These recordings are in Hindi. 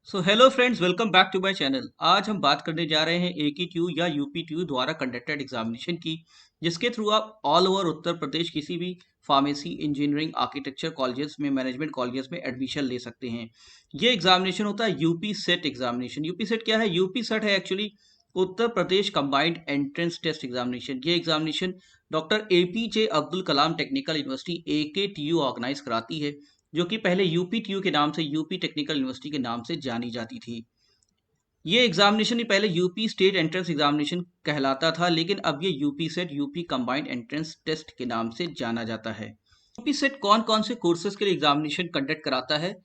Hello friends, welcome back to my channel. आज हम बात करने जा रहे हैं एकीट्यू या यूपीट्यू द्वारा कंडक्टेड एग्जामिनेशन की, जिसके थ्रू आप ऑल ओवर उत्तर प्रदेश किसी भी फार्मेसी, इंजीनियरिंग, आर्किटेक्चर कॉलेजेस में, मैनेजमेंट कॉलेजेस में एडमिशन ले सकते हैं। ये एग्जामिनेशन होता है UP CET examination. UP set क्या है? यूपी सेट है actually Uttar Pradesh combined entrance test examination. ये examination doctor APJ Abdul Kalam technical university AKTU organise कराती है, जो कि पहले यूपीटीयू के नाम से, यूपी टेक्निकल यूनिवर्सिटी के नाम से जानी जाती थी। ये एग्जामिनेशन ही पहले यूपी स्टेट एंट्रेंस एग्जामिनेशन कहलाता था, लेकिन अब ये UP CET, UP combined entrance test के नाम से जाना जाता है। यूपी सेट कौन कौन से कोर्सेज के लिए एग्जामिनेशन कंडक्ट कराता है?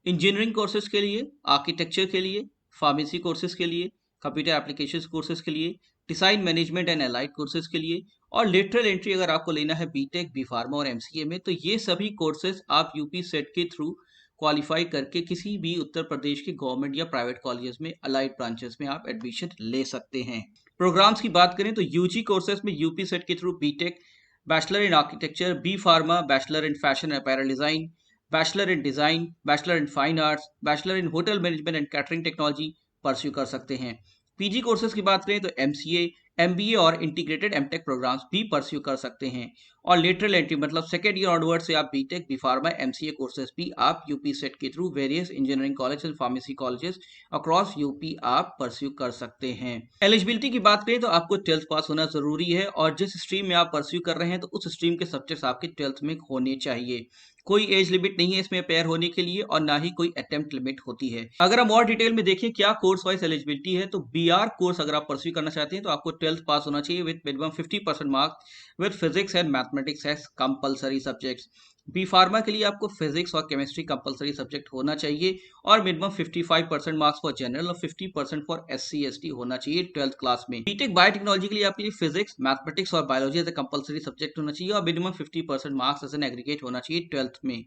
इंजीनियरिंग कोर्सेज के लिए, आर्किटेक्चर के लिए, फार्मेसी कोर्सेज के लिए, कंप्यूटर एप्लीकेशंस कोर्सेज के लिए, design management and allied courses के लिए, और लेटरल एंट्री अगर आपको लेना है बीटेक, बी फार्मा और एमसीए में, तो ये सभी कोर्सेज आप यूपी सेट के थ्रू क्वालिफाई करके किसी भी उत्तर प्रदेश के गवर्नमेंट या प्राइवेट कॉलेजेस में, अलाइड ब्रांचेस में आप एडमिशन ले सकते हैं। प्रोग्राम्स की बात करें तो यूजी कोर्सेज में यूपी सेट के through BTech, bachelor in architecture, B pharma, bachelor in fashion apparel design, bachelor in design, bachelor in fine arts, bachelor in hotel management and catering technology pursue कर सकते हैं। पीजी कोर्सेज की बात करें तो एमसीए, एमबीए और इंटीग्रेटेड एमटेक प्रोग्राम्स भी परस्यू कर सकते हैं। और लेटरल एंट्री मतलब सेकेंड ईयर ऑनवर्ड से आप BTech, B pharma, MCA courses भी आप यूपी सेट के through various engineering college and pharmacy colleges across UP आप परस्यू कर सकते हैं। एलिजिबिलिटी की बात करें तो आपको 12th पास होना जरूरी है, और जिस स्ट्रीम में आप परस्यू कर रहे हैं तो उस स्ट्रीम के सब्जेक्ट्स आपके 12th में होने चाहिए। कोई एज लिमिट नहीं है इसमें अपेयर होने के लिए, और ना ही कोई अटेम्प्ट लिमिट होती है। अगर हम और डिटेल में देखें क्या कोर्स वाइज एलिजिबिलिटी है, तो बीआर कोर्स अगर आप परस्यू करना चाहते हैं तो आपको 12th पास होना चाहिए with minimum 50% marks with physics and mathematics as compulsory subjects. B pharma के लिए आपको फिजिक्स और केमिस्ट्री कंपलसरी सब्जेक्ट होना चाहिए, और मिनिमम 55% मार्क्स फॉर जनरल और 50% फॉर एससी एसटी होना चाहिए 12th क्लास में। बीटेक बायोटेक्नोलॉजी के लिए आपके लिए फिजिक्स, मैथमेटिक्स और biology as a compulsory subject होना चाहिए, और minimum 50% marks as an aggregate होना चाहिए 12th में।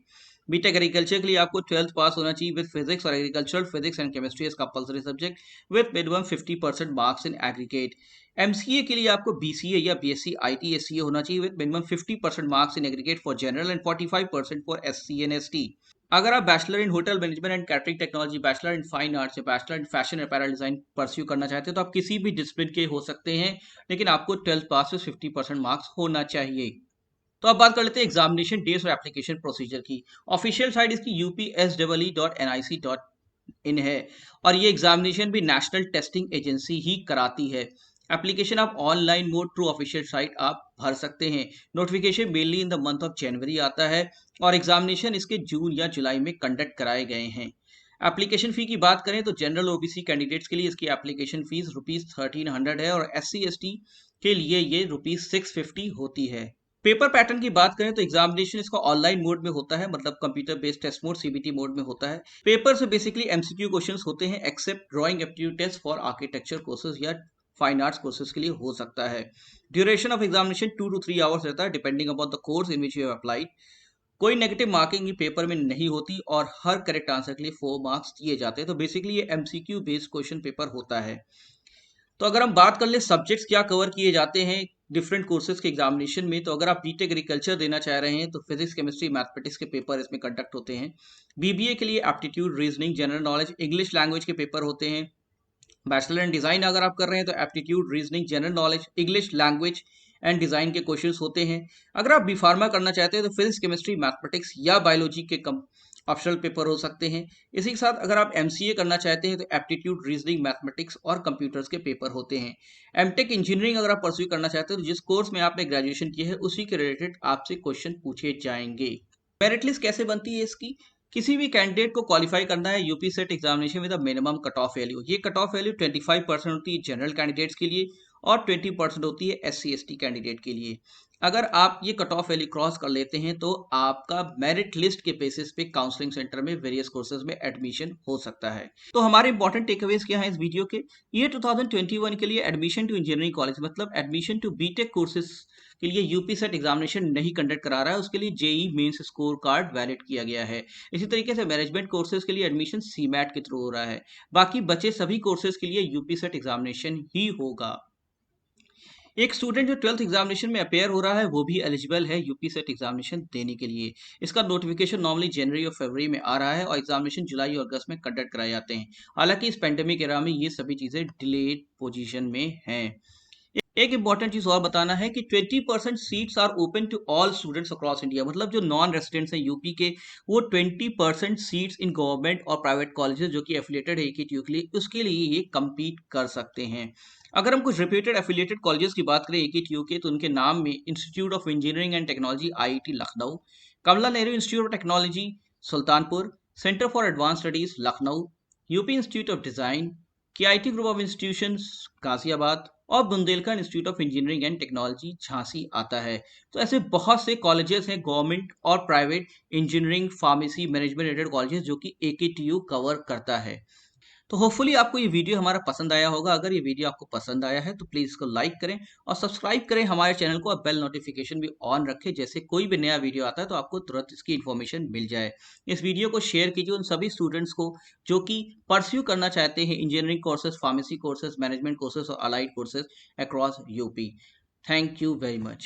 बीटेक एग्रीकल्चर के लिए आपको 12th पास होना चाहिए विद फिजिक्स और agricultural physics and chemistry as compulsory subject with minimum 50% marks in aggregate. MCA के लिए आपको बीसीए या बीएससी आईटी एससीए होना चाहिए with minimum 50% marks in aggregate for general and 45% for SC and ST. अगर आप bachelor in hotel management and catering technology, bachelor in fine arts या bachelor in fashion apparel design pursue करना चाहते हैं तो आप किसी भी डिसिप्लिन के हो सकते हैं, लेकिन आपको 12th पास से 50% मार्क्स होना चाहिए। तो अब बात कर लेते हैं एग्जामिनेशन डेज और एप्लीकेशन प्रोसीजर की। ऑफिशियल साइट इसकी upsee.nic.in है, और ये एग्जामिनेशन भी नेशनल टेस्टिंग एजेंसी ही कराती है। एप्लीकेशन आप online mode through official site आप भर सकते हैं। Notification mainly in the month of January आता है, और एग्जामिनेशन इसके जून या जुलाई में कंडक्ट कराए गए हैं। एप्लीकेशन फी की बात करें तो जनरल ओबीसी कैंडिडेट्स के लिए इसकी एप्लीकेशन फीस ₹1300 है, और एससी एसटी के लिए ये ₹650 होती है। पेपर पैटर्न की बात करें तो एग्जामिनेशन इसका ऑनलाइन मोड में होता है, मतलब computer based test mode CBT mode में होता है। पेपर से बेसिकली एमसीक्यू क्वेश्चंस होते हैं, except drawing aptitude test for architecture courses या फाइन आर्ट्स कोर्सेज के लिए हो सकता है। Duration of examination 2 to 3 hours रहता है, depending upon the course in which you have applied. कोई नेगेटिव मार्किंग पेपर में नहीं होती, और हर करेक्ट आंसर के लिए 4 मार्क्स दिए जाते हैं। तो बेसिकली ये एमसीक्यू बेस्ड क्वेश्चन पेपर होता है। तो अगर हम बात कर ले सब्जेक्ट्स क्या कवर किए जाते हैं डिफरेंट कोर्सेज के एग्जामिनेशन में, तो अगर आप बीटेक एग्रीकल्चर देना चाह रहे हैं तो फिजिक्स, केमिस्ट्री, मैथमेटिक्स के पेपर इसमें कंडक्ट होते हैं। बीबीए के लिए aptitude, reasoning, general knowledge, English language के पेपर होते हैं। बैचलर इन डिजाइन अगर आप कर रहे हैं तो aptitude, reasoning, general knowledge, English language and design के क्वेश्चंस होते हैं। अगर आप बी फार्मा करना चाहते हैं तो फिजिक्स, केमिस्ट्री, मैथमेटिक्स या बायोलॉजी के ऑप्शनल पेपर हो सकते हैं। इसी के साथ अगर आप एमसीए करना चाहते हैं तो एप्टीट्यूड, रीजनिंग, मैथमेटिक्स और कंप्यूटर्स के पेपर होते हैं। एमटेक इंजीनियरिंग अगर आप परस्यू करना चाहते हैं तो जिस कोर्स में आपने ग्रेजुएशन किया है उसी के रिलेटेड आपसे क्वेश्चन पूछे जाएंगे। मेरिट लिस्ट कैसे बनती है इसकी? किसी भी कैंडिडेट को क्वालिफाई करना है यूपी सेट एग्जामिनेशन में, the minimum cut off value, ये कट ऑफ वैल्यू 25% होती है जनरल कैंडिडेट्स के लिए, और 20% होती है एससी एसटी कैंडिडेट के लिए। अगर आप ये कट ऑफ वैल्यू क्रॉस कर लेते हैं तो आपका मेरिट लिस्ट के बेसिस पे काउंसलिंग सेंटर में वेरियस कोर्सेज में एडमिशन हो सकता है। तो हमारे इंपॉर्टेंट टेकअवेज क्या है इस वीडियो के? ये 2021 के लिए एडमिशन टू इंजीनियरिंग कॉलेज, मतलब एडमिशन टू बीटेक कोर्सेज के लिए यूपी सेट एग्जामिनेशन नहीं कंडक्ट करा रहा है, उसके लिए JEE Mains score card valid किया गया है। इसी तरीके से मैनेजमेंट कोर्सेज के लिए एडमिशन सीमैट के थ्रू हो रहा है। बाकी बचे सभी कोर्सेज के लिए यूपी सेट एग्जामिनेशन ही होगा। एक स्टूडेंट जो 12th एग्जामिनेशन में अपेयर हो रहा है वो भी एलिजिबल है यूपी सेट एग्जामिनेशन देने के लिए। इसका नोटिफिकेशन नॉर्मली जनवरी और फरवरी में आ रहा है और एग्जामिनेशन जुलाई और अगस्त में कंडक्ट कराए जाते हैं। हालांकि इस पेंडेमिक एरा में ये सभी चीज़ें डिलेड पोजीशन में हैं। एक इंपॉर्टेंट चीज और बताना है कि 20% seats are open to all students across India. मतलब जो नॉन रेसिडेंट्स हैं यूपी के, वो 20% सीट्स इन गवर्नमेंट और प्राइवेट कॉलेजेस जो कि एफिलिएटेड है एकेटीयू के लिए, उसके लिए ये compete कर सकते हैं। अगर हम कुछ रिप्यूटेड एफिलिएटेड कॉलेजेस की बात करें एकेटीयू के, तो उनके नाम में institute of engineering and technology IIT Lucknow, Kamla Nehru institute of technology Sultanpur, centre for advance studies Lucknow, UP institute of design, KIT group of institutions Ghaziabad और Bundelkhand institute of engineering and technology Jhansi आता है। तो ऐसे बहुत से कॉलेजेस हैं गवर्नमेंट और private, engineering, pharmacy, management related colleges जो कि एकेटीयू कवर करता है। तो होपफुली आपको ये वीडियो हमारा पसंद आया होगा। अगर ये वीडियो आपको पसंद आया है तो प्लीज़ इसको लाइक करें और सब्सक्राइब करें हमारे चैनल को, और बेल नोटिफिकेशन भी ऑन रखें। जैसे कोई भी नया वीडियो आता है तो आपको तुरंत इसकी इन्फॉर्मेशन मिल जाए। इस वीडियो को शेयर कीजिए उन सभी स्टूडेंट्स को जो कि परस्यू करना चाहते हैं engineering courses, pharmacy courses, management courses और allied courses across UP. Thank you very much.